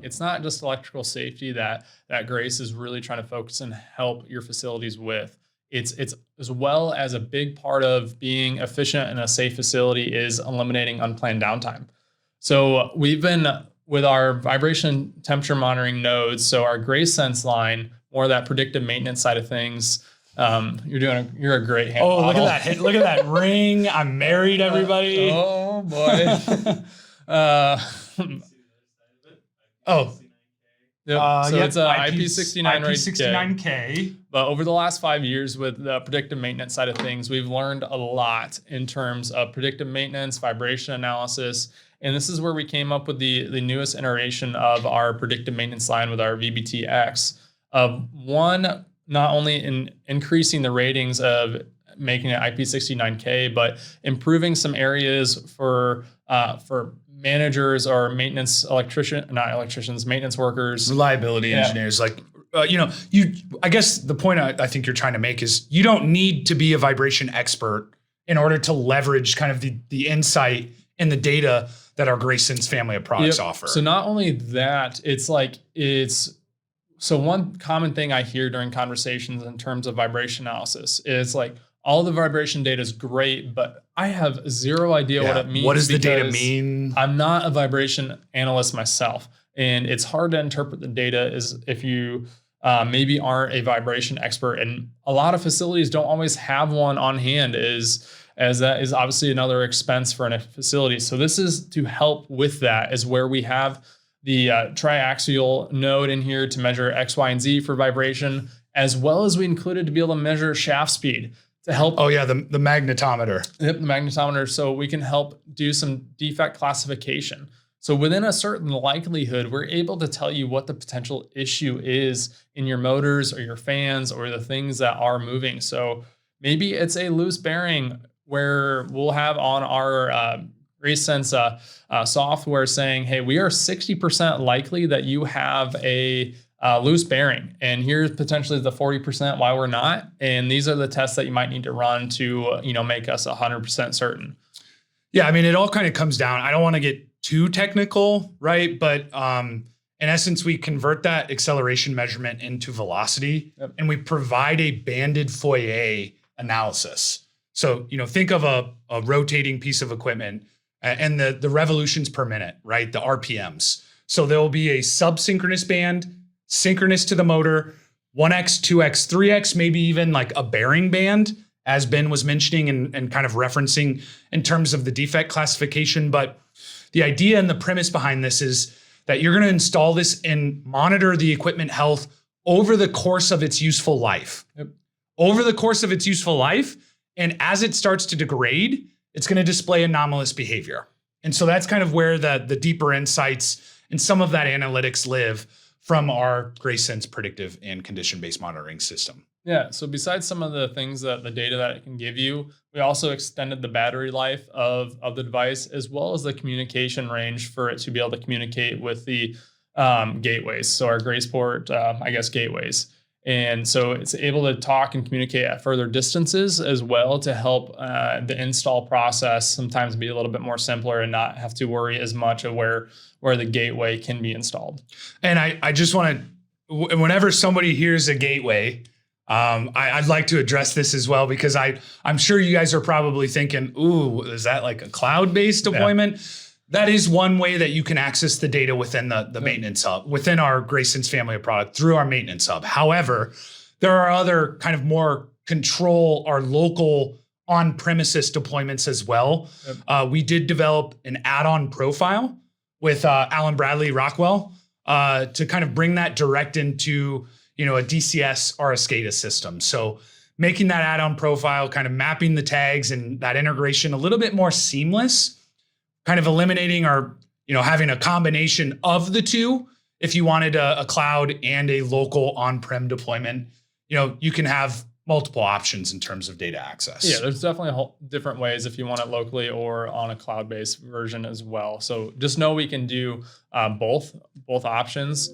It's not just electrical safety that Grace is really trying to focus and help your facilities with. It's as well as a big part of being efficient in a safe facility is eliminating unplanned downtime. So we've been with our vibration temperature monitoring nodes. So our GraceSense line, more of that predictive maintenance side of things. You're a great hand model. Look at that! Look at that ring. I'm married, everybody. Oh boy. Oh. Yep. So yep, it's a IP69 IP69K. But over the last 5 years with the predictive maintenance side of things, we've learned a lot in terms of predictive maintenance, vibration analysis. And this is where we came up with the newest iteration of our predictive maintenance line with our VBTX of one, not only in increasing the ratings of making it IP69K, but improving some areas for managers or maintenance maintenance workers, reliability engineers. Like, I guess the point I think you're trying to make is you don't need to be a vibration expert in order to leverage kind of the insight and the data that our GraceSense family of products offer. So not only that, so one common thing I hear during conversations in terms of vibration analysis is like, all the vibration data is great, but I have zero idea what it means. What does the data mean? I'm not a vibration analyst myself, and it's hard to interpret the data as if you maybe aren't a vibration expert. And a lot of facilities don't always have one on hand, as that is obviously another expense for a facility. So this is to help with that, is where we have the triaxial node in here to measure X, Y, and Z for vibration, as well as we included to be able to measure shaft speed. To help. Oh yeah, the magnetometer. Yep, the magnetometer. So we can help do some defect classification. So within a certain likelihood, we're able to tell you what the potential issue is in your motors or your fans or the things that are moving. So maybe it's a loose bearing where we'll have on our GraceSense software saying, hey, we are 60% likely that you have a loose bearing, and here's potentially the 40% why we're not. And these are the tests that you might need to run to, make us 100% certain. Yeah, I mean, it all kind of comes down. I don't want to get too technical, right? But in essence, we convert that acceleration measurement into velocity, and we provide a banded Fourier analysis. So, think of a rotating piece of equipment and the revolutions per minute, right? The RPMs. So there will be a subsynchronous band, synchronous to the motor, 1x, 2x, 3x, maybe even like a bearing band, as Ben was mentioning and kind of referencing in terms of the defect classification. But the idea and the premise behind this is that you're going to install this and monitor the equipment health over the course of its useful life. Over the course of its useful life. And as it starts to degrade, it's going to display anomalous behavior. And so that's kind of where the deeper insights and some of that analytics live from our GraceSense predictive and condition-based monitoring system. Yeah, so besides some of the things that the data that it can give you, we also extended the battery life of the device, as well as the communication range for it to be able to communicate with the gateways. So our GracePort, gateways. And so it's able to talk and communicate at further distances as well to help the install process sometimes be a little bit more simpler and not have to worry as much of where the gateway can be installed. And I just want to, whenever somebody hears a gateway, I'd like to address this as well, because I'm sure you guys are probably thinking, ooh, is that like a cloud-based deployment? Yeah. That is one way that you can access the data within the maintenance hub, within our GraceSense family of product through our maintenance hub. However, there are other kind of more control or local on-premises deployments as well. Yep. We did develop an add-on profile with Alan Bradley Rockwell to kind of bring that direct into a DCS or a SCADA system. So making that add-on profile, kind of mapping the tags and that integration a little bit more seamless, kind of eliminating or, having a combination of the two. If you wanted a cloud and a local on-prem deployment, you can have multiple options in terms of data access. Yeah, there's definitely different ways if you want it locally or on a cloud-based version as well. So just know we can do both options.